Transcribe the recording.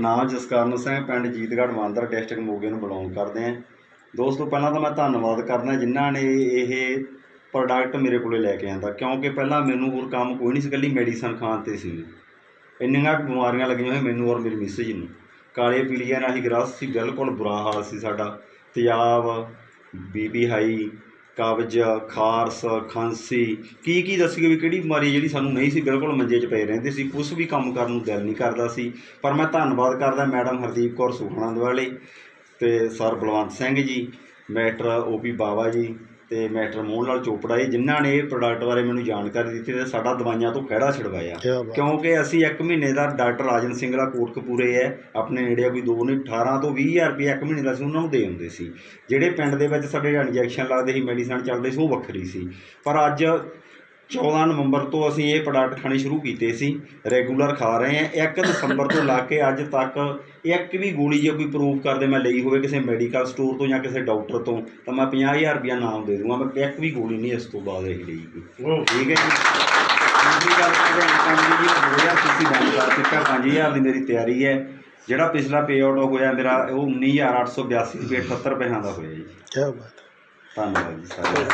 ਨਾਮ ਜਸਕਰਨ ਸਿੰਘ, ਪਿੰਡ ਜੀਤਗੜ੍ਹ ਮਾਨਸਾ, ਡਿਸਟ੍ਰਿਕਟ ਮੋਗੇ ਨੂੰ ਬਿਲੋਂਗ ਕਰਦੇ ਹਾਂ। ਦੋਸਤੋ ਪਹਿਲਾਂ ਤਾਂ ਮੈਂ ਧੰਨਵਾਦ ਕਰਦਾ ਜਿਨ੍ਹਾਂ ਨੇ ਇਹ ਪ੍ਰੋਡਕਟ ਮੇਰੇ ਕੋਲ ਲੈ ਕੇ ਆਂਦਾ, ਕਿਉਂਕਿ ਪਹਿਲਾਂ ਮੈਨੂੰ ਹੋਰ ਕੰਮ ਕੋਈ ਨਹੀਂ ਸੀ, ਇਕੱਲੀ ਮੈਡੀਸਨ ਖਾਣ 'ਤੇ ਸੀ। ਇੰਨੀਆਂ ਬਿਮਾਰੀਆਂ ਲੱਗੀਆਂ ਹੋਈਆਂ ਮੈਨੂੰ ਔਰ ਮੇਰੀ ਮਿਸਿਜ ਨੂੰ। ਕਾਲੇ ਪੀਲੀਆ ਨਾਲ ਹੀ ਗ੍ਰਸਤ ਸੀ, ਬਿਲਕੁਲ ਬੁਰਾ ਹਾਲ ਸੀ ਸਾਡਾ। ਤੇਜ਼ਾਬ, BP ਹਾਈ, ਕਬਜ਼, ਖਾਰਸ, ਖਾਂਸੀ, ਕੀ ਦੱਸੀਏ ਵੀ ਕਿਹੜੀ ਬਿਮਾਰੀ ਜਿਹੜੀ ਸਾਨੂੰ ਨਹੀਂ ਸੀ। ਬਿਲਕੁਲ ਮੰਜੇ 'ਚ ਪਏ ਰਹਿੰਦੇ ਸੀ, ਕੁਛ ਵੀ ਕੰਮ ਕਰਨ ਨੂੰ ਦਿਲ ਨਹੀਂ ਕਰਦਾ ਸੀ। ਪਰ ਮੈਂ ਧੰਨਵਾਦ ਕਰਦਾ ਮੈਡਮ ਹਰਦੀਪ ਕੌਰ ਸੁਖਣਾ ਵਾਲੇ ਅਤੇ sir Balwant Singh ji, matter OP Bawa ji ਅਤੇ ਮੈਟਰ ਮੋਹਨ ਲਾਲ ਚੋਪੜਾ ਜੀ, ਜਿਨ੍ਹਾਂ ਨੇ ਇਹ ਪ੍ਰੋਡਕਟ ਬਾਰੇ ਮੈਨੂੰ ਜਾਣਕਾਰੀ ਦਿੱਤੀ ਅਤੇ ਸਾਡਾ ਦਵਾਈਆਂ ਤੋਂ ਖਹਿੜਾ ਛੁਡਵਾਇਆ। ਕਿਉਂਕਿ ਅਸੀਂ 1 ਮਹੀਨੇ ਦਾ ਡਾਕਟਰ ਰਾਜਨ ਸਿੰਘਲਾ ਕੋਟਕਪੂਰੇ ਹੈ, ਆਪਣੇ ਨੇੜੇ ਕੋਈ 18 ਤੋਂ 20,000 ਰੁਪਏ 1 ਮਹੀਨੇ ਦਾ ਅਸੀਂ ਉਹਨਾਂ ਨੂੰ ਦੇ ਹੁੰਦੇ ਸੀ। ਜਿਹੜੇ ਪਿੰਡ ਦੇ ਵਿੱਚ ਸਾਡੇ ਇੰਜੈਕਸ਼ਨ ਲੱਗਦੇ ਸੀ, ਮੈਡੀਸਨ ਚੱਲਦੇ ਸੀ, ਉਹ ਵੱਖਰੀ ਸੀ। ਪਰ ਅੱਜ 14 ਨਵੰਬਰ ਤੋਂ ਅਸੀਂ ਇਹ ਪ੍ਰੋਡਕਟ ਖਾਣੇ ਸ਼ੁਰੂ ਕੀਤੇ ਸੀ, ਰੈਗੂਲਰ ਖਾ ਰਹੇ ਹਾਂ। 1 ਦਸੰਬਰ ਤੋਂ ਲਾ ਕੇ ਅੱਜ ਤੱਕ ਇੱਕ ਵੀ ਗੋਲੀ ਜੇ ਕੋਈ ਪ੍ਰੂਫ ਕਰਦੇ ਮੈਂ ਲਈ ਹੋਵੇ ਕਿਸੇ ਮੈਡੀਕਲ ਸਟੋਰ ਤੋਂ ਜਾਂ ਕਿਸੇ ਡਾਕਟਰ ਤੋਂ, ਤਾਂ ਮੈਂ 50,000 ਰੁਪਇਆ ਨਾਮ ਦੇ ਦੂੰਗਾ। ਮੈਂ ਇੱਕ ਵੀ ਗੋਲੀ ਨਹੀਂ ਇਸ ਤੋਂ ਬਾਅਦ ਇਹ ਲਈ ਕੋਈ। ਠੀਕ ਹੈ ਜੀ। ਦੂਸਰੀ ਗੱਲ ਕਰਦੇ ਇਨਕਮ ਦੀ ਜੀ, 2000 ਤੁਸੀਂ ਬੰਦ ਕਰ ਚੁੱਕਾ, 5,000 ਦੀ ਮੇਰੀ ਤਿਆਰੀ ਹੈ। ਜਿਹੜਾ ਪਿਛਲਾ ਪੇ ਆਊਟ ਹੋਇਆ ਮੇਰਾ ਉਹ 19,882 ਰੁਪਏ 78 ਪੈਸਿਆਂ ਦਾ ਹੋਇਆ ਜੀ। ਧੰਨਵਾਦ ਜੀ ਸਾਰੇ।